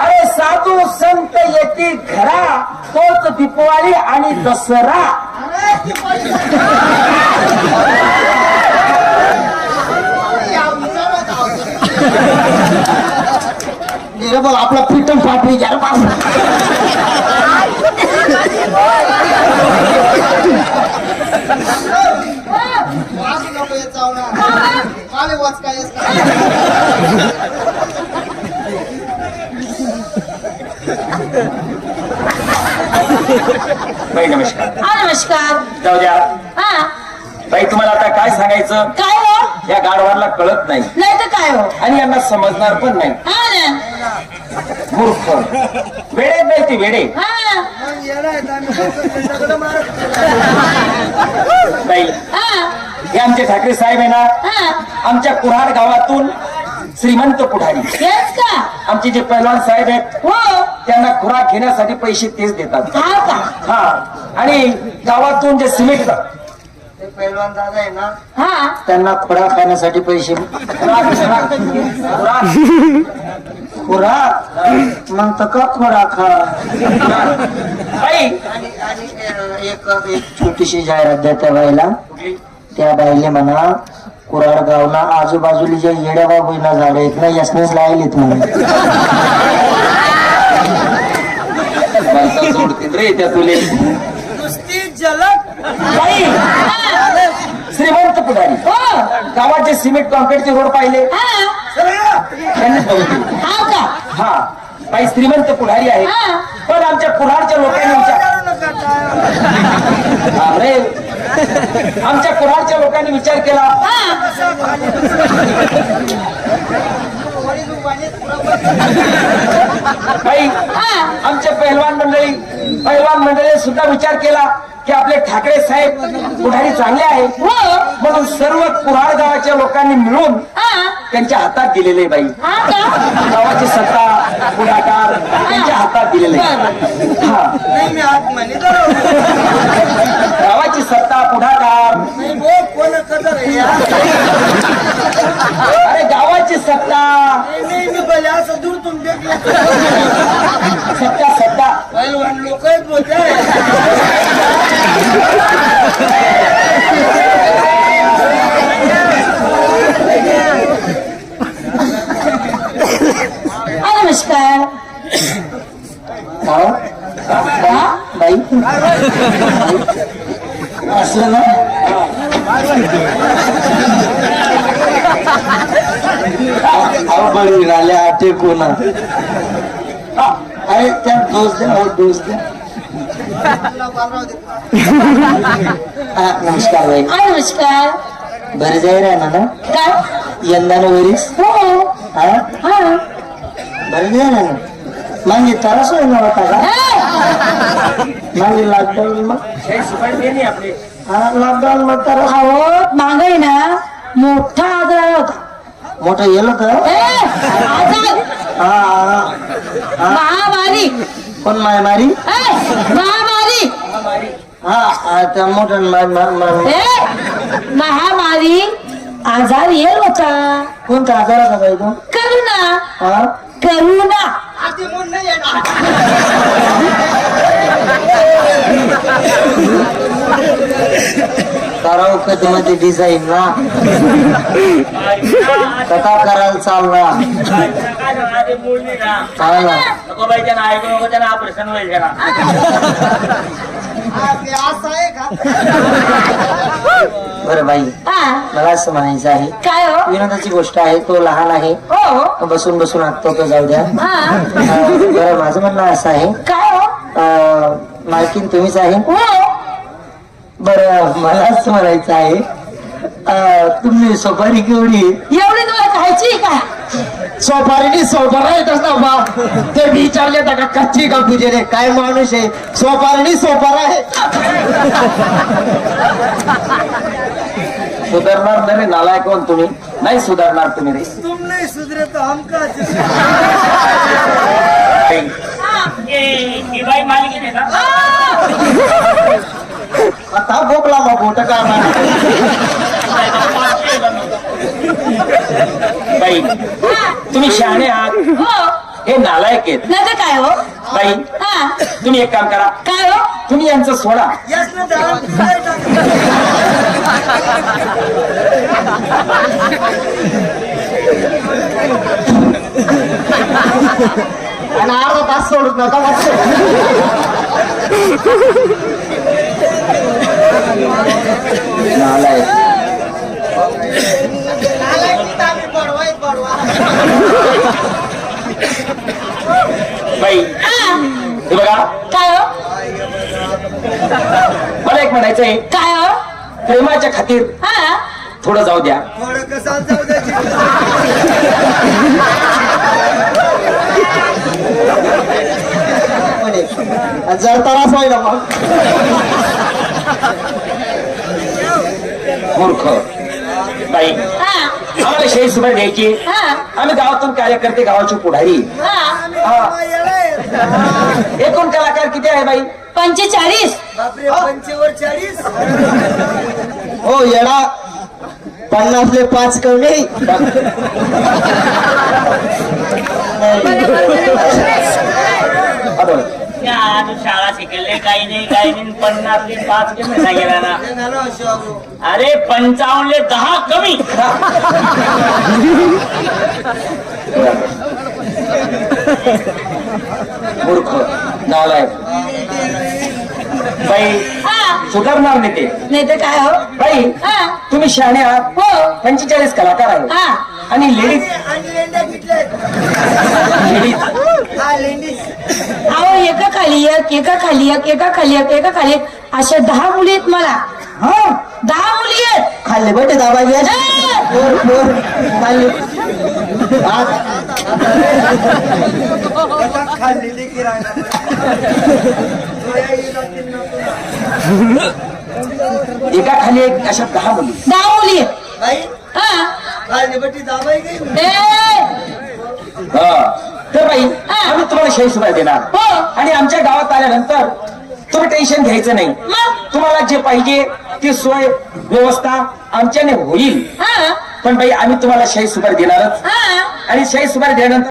अरे साधू संत येते घरा तोच दीपावली आणि दसरा. बघ आपला प्रीतम पाठवी घ्या बाई नमस्कार. नमस्कार. जाऊ द्या हा बाई, तुम्हाला आता काय सांगायचं. काय हो? या गाढवाला कळत नाही नाही तर काय हो? आणि यांना समजणार पण नाही. हा ना. मूर्ख वेडे नाही ते वेडे. हा बाई हा हे आमचे ठाकरे साहेब आहे ना, हा आमच्या कुऱ्हाड गावातून श्रीमंत पुढारी. तेच का? आमचे जे पैलवान साहेब आहेत हो. त्यांना खुराक घेण्यासाठी पैसे तेच देतात. हा का? हा आणि गावातून जे सिमेंट पैलवान दादा आहे ना, हा त्यांना खुराक खाण्यासाठी पैसे. खुराक मग तर का खुराक खा. बाई आणि एक छोटीशी जाहिरात द्या त्या बाईला. त्या बाईले म्हणा कुराड गावना आजूबाजूला जे येड्या बाबूना झाड आहेत ना यासनेच लायलेत म्हणून. जोडतील रे त्या तुले नुसती झलक. बाई श्रीमंत पुढारी हो. गावात जे सिमेंट कॉन्क्रीटचे रोड पाहिले हा त्यांनीच बघितले. हा का? हा बाई श्रीमंत पुढारी आहे. हा. पण आमच्या कुऱ्हाडच्या लोकांनी अरे आमच्या कुऱ्हाडच्या लोकांनी विचार केला. बाई आमचे पहिलवान मंडळी सुद्धा विचार केला की आपले ठाकरे साहेब पुढारी चांगले आहेत म्हणून सर्व कुऱ्हाड गावाच्या लोकांनी मिळून त्यांच्या हातात दिलेले. बाई गावाची सत्ता पुढाकार त्यांच्या हातात दिलेले. हा मी हात म्हणे गावाची सत्ता पुढाकार. कोण कदर अरे गावाची सत्ता मी पहिले असं दूर तुमच्या सत्ता पैलवान लोक आहेत बोलते. नमस्कार. बाई असलं ना बळी आले आटे कोणा. अरे त्या डोस द्या डोस द्या. नमस्कार बाई. नमस्कार. बरे जाईल ना ना काय? यंदा वरीस. हो. हा हा बरे जाईल ना मागे तरास होता का मागे लॉकडाऊन मग आपले. हा लॉकडाऊन मग तरास अहो मागे ना मोठा आजार होता. मोठं गेलं तर आजार हा महामारी. कोण मारी महामारी. हा त्या मोठं महामारी आजार येल होता. कोणता आजार होता बाई तो. करुणा. हा करुणा. कराव कधी मध्ये डिझाईन ना कथा करायला चालला चालला. असं आहे का? बरं बाई मला असं म्हणायचं आहे. काय हो? विनोदाची गोष्ट आहे. तो लहान आहे. हो. बसून बसून आगतो तो जाऊ द्या. बरं माझं म्हणणं असं आहे. काय हो? मालकीन तुम्हीच आहे. हो. बरं मला असं म्हणायचं आहे तुम्ही सोपारी केवढी एवढी तुला खायची का? सोपारीनी सोपारा येतच ना बा. ते विचारले का कच्ची का पूजेने काय माणूस आहे. सोपारीनी सोपारा आहे. सुधारणार नाही रे नालायक कोण तुम्ही. नाही सुधारणार तुम्ही रे. तुम नाही सुधरे तो हम का. आता बोकला मग बोट का बाई तुम्ही शहाणे आहात, हो हे नालायक आहेत. नाही तर काय हो बाई हा तुम्ही एक काम करा, काय हो तुम्ही यांचं सोडा. यासनं दहा काय टाकलं? आणि अर्धा तास सोडत नका नालायक. नालायकीत आम्ही बडवाय बडवा. बाई हा हे बघा, काय हो मला एक म्हणायचंय, काय हो प्रेमाच्या खातीर हा थोडं जाऊ द्या. थोडं कसं जाऊ द्यायची. जर त्रास होईल मग मूर्ख. बाई हा आम्हाला शेळी सुपारी द्यायची. हा आम्ही गावातून कार्यकर्ते, गावाची पुढारी. हा आम्ही येणार. एकूण कलाकार किती आहे बाई? 45 बापरे 45 हो येडा 50ले 5 कमी आता तू शाळा शिकले काही नाही 50ले 5 कमी सांगितलं ना. झालं शाहू. अरे 55ले 10 कमी. मूर्ख, नालायक. बाई हा सुधारणार नाही ते. नाही तर काय हो बाई हा तुम्ही शहाणे आहात. हो 45 कलाकार आहे हा आणि लेडीज आणि लेंड्या किटल्या लेडीज हा लेंडीज. अहो एका खाली एक एका खाली एक एका खाली एक एका खाली एक अशा 10 मुली आहेत मला. हा 10 मुली आहेत. खाल्ले बटे दाबा घ्या ए! खाल्ले खाल्लेली किराणा. एका खाली एक अशा 10 मुली. 10 मुली आहेत. बाई हा खाल्ली बटी दाबाई गई. ए! तर बाई आम्ही तुम्हाला शेळी सुपारी देणार. हो आणि आमच्या गावात आल्यानंतर तुम्ही टेन्शन घ्यायचं नाही. मग तुम्हाला जे पाहिजे ती सोय व्यवस्था आमच्याने होईल. हा पण बाई आम्ही तुम्हाला शेळी सुपारी देणारच. हा आणि शेळी सुपारी देण्यानंतर